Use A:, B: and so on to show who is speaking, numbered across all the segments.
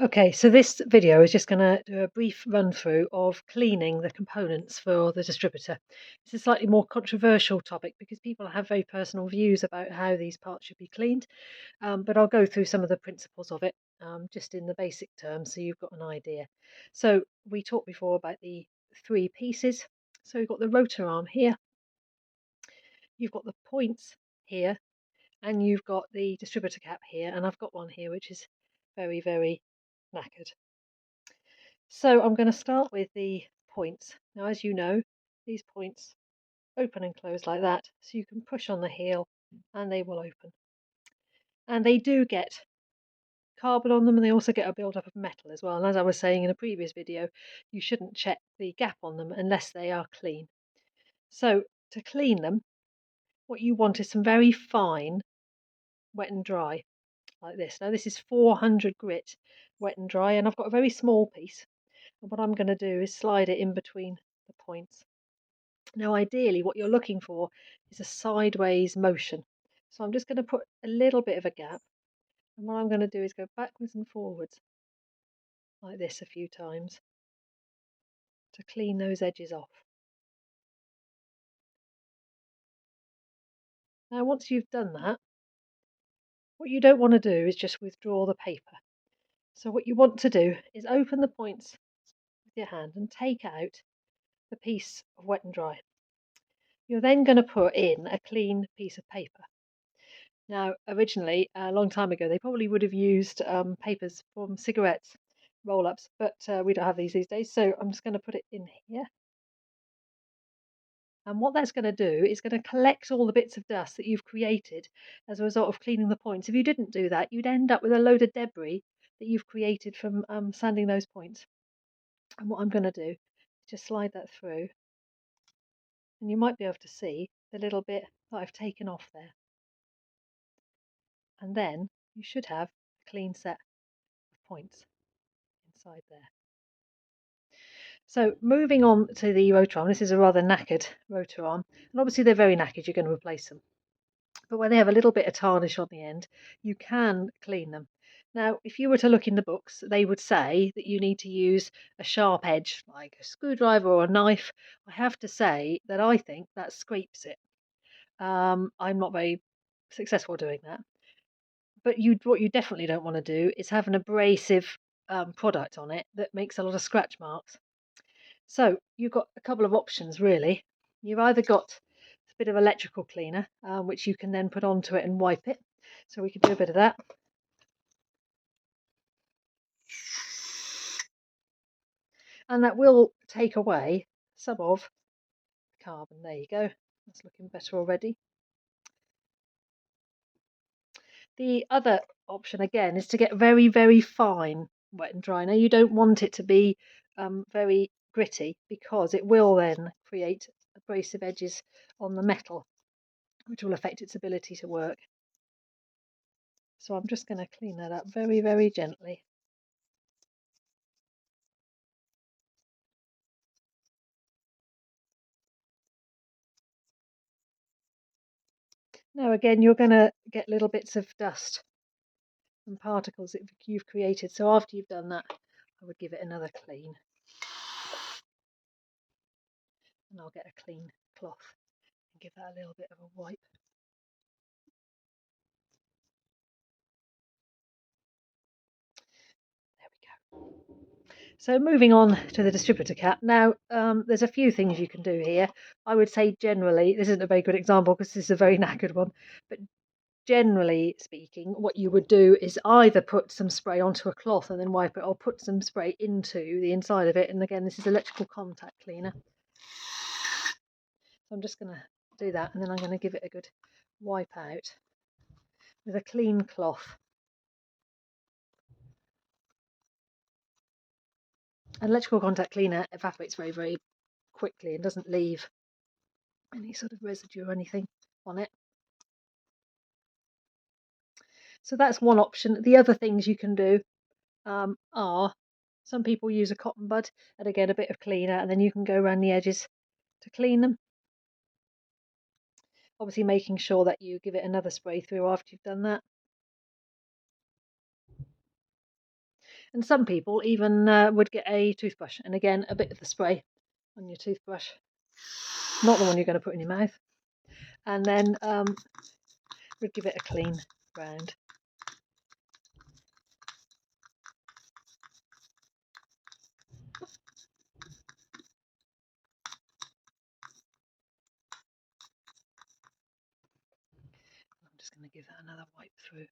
A: Okay, so this video is just going to do a brief run through of cleaning the components for the distributor. It's a slightly more controversial topic because people have very personal views about how these parts should be cleaned, but I'll go through some of the principles of it just in the basic terms so you've got an idea. So we talked before about the three pieces. So you've got the rotor arm here, you've got the points here, and you've got the distributor cap here, and I've got one here which is very, very knackered. So I'm going to start with the points. Now, as you know, these points open and close like that, so you can push on the heel and they will open. And they do get carbon on them, and they also get a build-up of metal as well. And as I was saying in a previous video, you shouldn't check the gap on them unless they are clean. So to clean them, what you want is some very fine wet and dry, like this. Now this is 400 grit wet and dry, and I've got a very small piece. And what I'm going to do is slide it in between the points. Now, ideally, what you're looking for is a sideways motion. So I'm just going to put a little bit of a gap. And what I'm going to do is go backwards and forwards like this a few times to clean those edges off. Now, once you've done that, what you don't want to do is just withdraw the paper. So what you want to do is open the points with your hand and take out the piece of wet and dry. You're then going to put in a clean piece of paper. Now, originally, a long time ago, they probably would have used papers from cigarettes roll-ups, but we don't have these days. So I'm just going to put it in here. And what that's going to do is going to collect all the bits of dust that you've created as a result of cleaning the points. If you didn't do that, you'd end up with a load of debris that you've created from sanding those points. And what I'm going to do is just slide that through. And you might be able to see the little bit that I've taken off there. And then you should have a clean set of points inside there. So moving on to the rotor arm, this is a rather knackered rotor arm, and obviously they're very knackered, you're going to replace them. But when they have a little bit of tarnish on the end, you can clean them. Now, if you were to look in the books, they would say that you need to use a sharp edge, like a screwdriver or a knife. I have to say that I think that scrapes it. I'm not very successful doing that. But what you definitely don't want to do is have an abrasive product on it that makes a lot of scratch marks. So you've got a couple of options really. You've either got a bit of electrical cleaner, which you can then put onto it and wipe it. So we can do a bit of that. And that will take away some of the carbon. There you go. That's looking better already. The other option again is to get very, very fine wet and dry. Now you don't want it to be very gritty because it will then create abrasive edges on the metal, which will affect its ability to work. So I'm just going to clean that up very, very gently. Now again, you're going to get little bits of dust and particles that you've created. So after you've done that, I would give it another clean. And I'll get a clean cloth and give that a little bit of a wipe. There we go. So moving on to the distributor cap. Now, there's a few things you can do here. I would say generally, this isn't a very good example because this is a very knackered one, but generally speaking, what you would do is either put some spray onto a cloth and then wipe it, or put some spray into the inside of it. And again, this is electrical contact cleaner. So I'm just going to do that, and then I'm going to give it a good wipe out with a clean cloth. An electrical contact cleaner evaporates very, very quickly and doesn't leave any sort of residue or anything on it. So that's one option. The other things you can do are, some people use a cotton bud and again a bit of cleaner, and then you can go around the edges to clean them. Obviously making sure that you give it another spray through after you've done that. And some people even would get a toothbrush, and again, a bit of the spray on your toothbrush, not the one you're going to put in your mouth, and then would give it a clean round. I'm just going to give that another wipe through.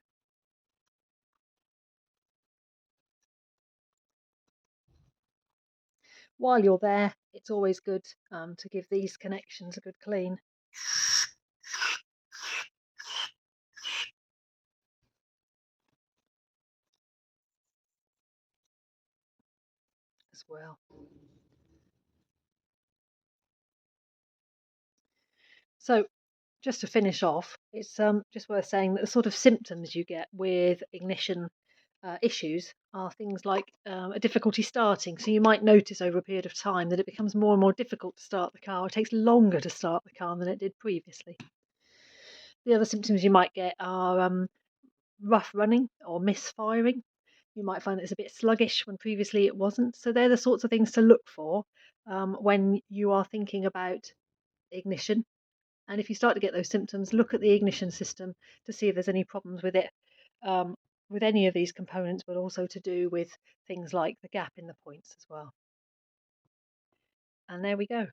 A: While you're there, it's always good to give these connections a good clean as well. So just to finish off, it's just worth saying that the sort of symptoms you get with ignition issues are things like a difficulty starting. So you might notice over a period of time that it becomes more and more difficult to start the car. It takes longer to start the car than it did previously. The other symptoms you might get are rough running or misfiring. You might find that it's a bit sluggish when previously it wasn't. So they're the sorts of things to look for when you are thinking about ignition. And if you start to get those symptoms, look at the ignition system to see if there's any problems with it, um, with any of these components, but also to do with things like the gap in the points as well. And there we go.